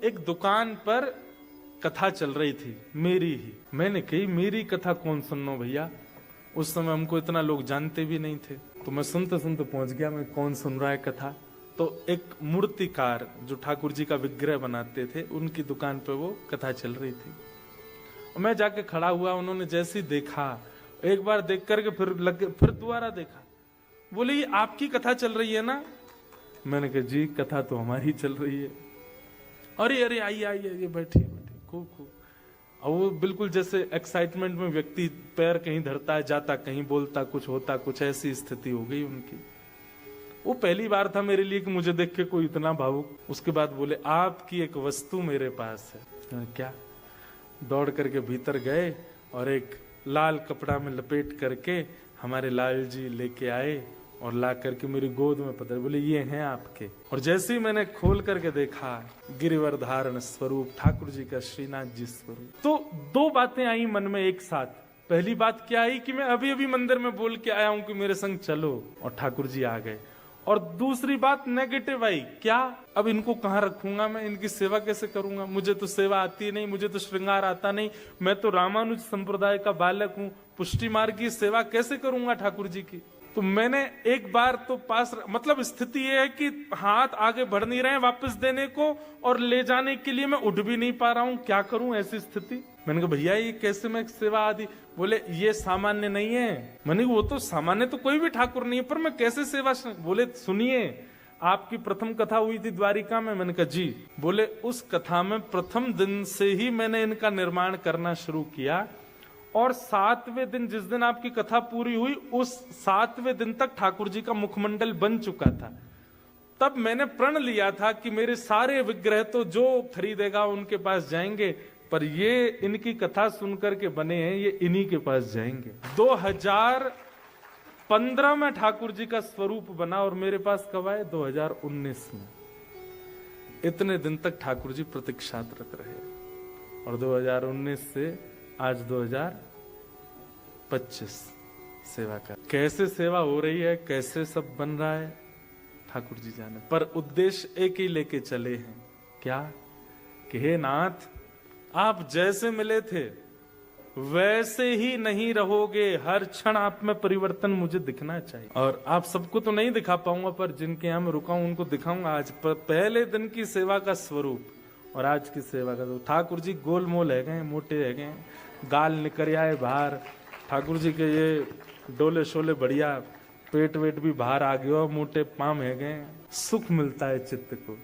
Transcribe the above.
एक दुकान पर कथा चल रही थी, मेरी ही। मैंने कही मेरी कथा कौन सुनो भैया, उस समय हमको इतना लोग जानते भी नहीं थे। तो मैं सुनते सुनते पहुंच गया मैं कौन सुन रहा है कथा। तो एक मूर्तिकार जो ठाकुर जी का विग्रह बनाते थे, उनकी दुकान पे वो कथा चल रही थी। और मैं जाके खड़ा हुआ, उन्होंने जैसे ही देखा, एक बार देख करके फिर दोबारा देखा, बोले ये आपकी कथा चल रही है ना? मैंने कहा जी कथा तो हमारी चल रही है। अरे अरे आइए आइए, बैठिए बैठिए, खूब खूब। और वो बिल्कुल जैसे एक्साइटमेंट में व्यक्ति पैर कहीं धरता है, जाता कहीं, बोलता कुछ, होता कुछ, ऐसी स्थिति हो गई उनकी। वो पहली बार था मेरे लिए कि मुझे देख के कोई इतना भावुक। उसके बाद बोले आपकी एक वस्तु मेरे पास है। क्या? दौड़ करके भीतर गए और एक लाल कपड़ा में लपेट करके हमारे लाल जी लेके आए और ला करके मेरी गोद में पकड़, बोले ये हैं आपके। और जैसे ही मैंने खोल करके देखा, गिरिवर धारण स्वरूप ठाकुर जी का, श्रीनाथ जी स्वरूप। तो दो बातें आई मन में एक साथ। पहली बात क्या आई कि मैं अभी अभी मंदिर में बोल के आया हूं कि मेरे संग चलो, और ठाकुर जी आ गए। और दूसरी बात नेगेटिव आई, क्या अब इनको कहाँ रखूंगा मैं, इनकी सेवा कैसे करूंगा? मुझे तो सेवा आती नहीं, मुझे तो श्रृंगार आता नहीं, मैं तो रामानुज संप्रदाय का बालक हूँ, पुष्टि मार्ग की सेवा कैसे करूंगा ठाकुर जी की? तो मैंने एक बार तो पास, मतलब स्थिति ये है कि हाथ आगे बढ़ नहीं रहे हैं वापस देने को, और ले जाने के लिए मैं उठ भी नहीं पा रहा हूं, क्या करूं ऐसी स्थिति? मैंने कहा भैया ये कैसे मैं सेवा आदि? बोले ये सामान्य नहीं है। मैंने वो तो सामान्य तो कोई भी ठाकुर नहीं है, पर मैं कैसे सेवा? बोले सुनिए, आपकी प्रथम कथा हुई थी द्वारिका में। मैंने कहा जी। बोले उस कथा में प्रथम दिन से ही मैंने इनका निर्माण करना शुरू किया, और 7वें दिन जिस दिन आपकी कथा पूरी हुई, उस 7वें दिन तक ठाकुर जी का मुखमंडल बन चुका था। तब मैंने प्रण लिया था कि मेरे सारे विग्रह तो जो खरीदेगा उनके पास जाएंगे, पर ये इनकी कथा सुनकर के बने हैं, ये इन्हीं के पास जाएंगे। 2015 में ठाकुर जी का स्वरूप बना, और मेरे पास कब आए? 2019 में। इतने दिन तक ठाकुर जी प्रतीक्षारत रहे, और 2019 से आज 2025 सेवा कर। कैसे सेवा हो रही है, कैसे सब बन रहा है, ठाकुर जी जाने। पर उद्देश्य एक ही लेके चले हैं, क्या? कि हे नाथ, आप जैसे मिले थे वैसे ही नहीं रहोगे, हर क्षण आप में परिवर्तन मुझे दिखना चाहिए। और आप सबको तो नहीं दिखा पाऊंगा, पर जिनके यहाँ मैं रुका हूं उनको दिखाऊंगा आज पहले दिन की सेवा का स्वरूप और आज की सेवा का। तो ठाकुर जी गोलमोल है गए, मोटे है गए, गाल निकल आए बाहर। ठाकुर जी के ये डोले शोले बढ़िया, पेट वेट भी बाहर आ गया, मोटे पाम है गए। सुख मिलता है चित्त को।